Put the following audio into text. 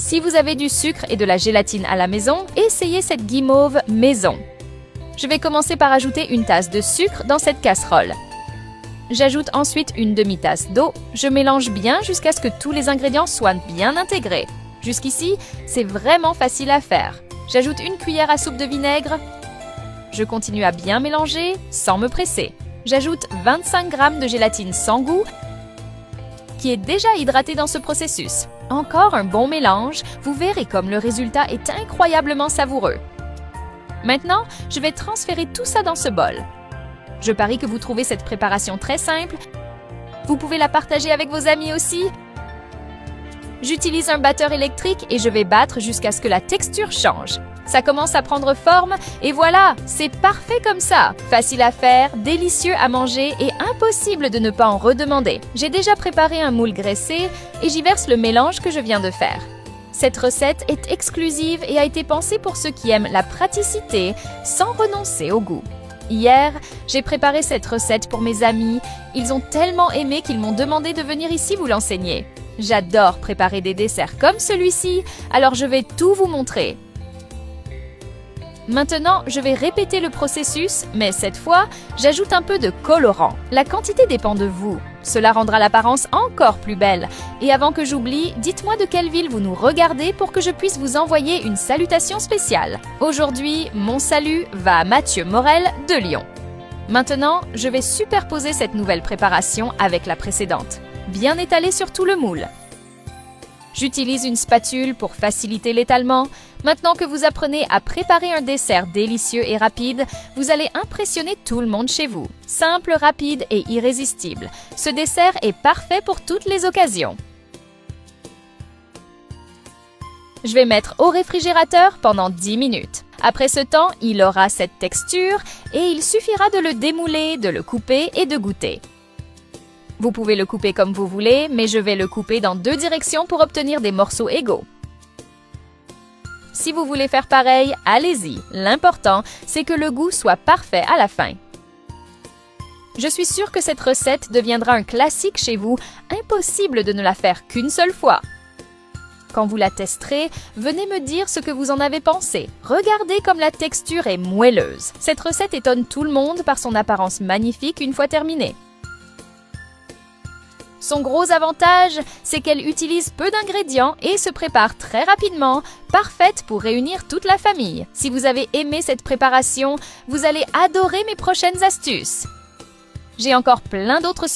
Si vous avez du sucre et de la gélatine à la maison, essayez cette guimauve maison. Je vais commencer par ajouter une tasse de sucre dans cette casserole. J'ajoute ensuite une demi-tasse d'eau. Je mélange bien jusqu'à ce que tous les ingrédients soient bien intégrés. Jusqu'ici, c'est vraiment facile à faire. J'ajoute une cuillère à soupe de vinaigre. Je continue à bien mélanger sans me presser. J'ajoute 25 g de gélatine sans goût qui est déjà hydratée dans ce processus. Encore un bon mélange, vous verrez comme le résultat est incroyablement savoureux. Maintenant, je vais transférer tout ça dans ce bol. Je parie que vous trouvez cette préparation très simple. Vous pouvez la partager avec vos amis aussi. J'utilise un batteur électrique et je vais battre jusqu'à ce que la texture change. Ça commence à prendre forme et voilà, c'est parfait comme ça. Facile à faire, délicieux à manger et impossible de ne pas en redemander. J'ai déjà préparé un moule graissé et j'y verse le mélange que je viens de faire. Cette recette est exclusive et a été pensée pour ceux qui aiment la praticité sans renoncer au goût. Hier, j'ai préparé cette recette pour mes amis. Ils ont tellement aimé qu'ils m'ont demandé de venir ici vous l'enseigner. J'adore préparer des desserts comme celui-ci, alors je vais tout vous montrer. Maintenant, je vais répéter le processus, mais cette fois, j'ajoute un peu de colorant. La quantité dépend de vous. Cela rendra l'apparence encore plus belle. Et avant que j'oublie, dites-moi de quelle ville vous nous regardez pour que je puisse vous envoyer une salutation spéciale. Aujourd'hui, mon salut va à Mathieu Morel de Lyon. Maintenant, je vais superposer cette nouvelle préparation avec la précédente. Bien étalée sur tout le moule. J'utilise une spatule pour faciliter l'étalement. Maintenant que vous apprenez à préparer un dessert délicieux et rapide, vous allez impressionner tout le monde chez vous. Simple, rapide et irrésistible. Ce dessert est parfait pour toutes les occasions. Je vais mettre au réfrigérateur pendant 10 minutes. Après ce temps, il aura cette texture et il suffira de le démouler, de le couper et de goûter. Vous pouvez le couper comme vous voulez, mais je vais le couper dans 2 directions pour obtenir des morceaux égaux. Si vous voulez faire pareil, allez-y. L'important, c'est que le goût soit parfait à la fin. Je suis sûre que cette recette deviendra un classique chez vous, impossible de ne la faire qu'une seule fois. Quand vous la testerez, venez me dire ce que vous en avez pensé. Regardez comme la texture est moelleuse. Cette recette étonne tout le monde par son apparence magnifique une fois terminée. Son gros avantage, c'est qu'elle utilise peu d'ingrédients et se prépare très rapidement, parfaite pour réunir toute la famille. Si vous avez aimé cette préparation, vous allez adorer mes prochaines astuces. J'ai encore plein d'autres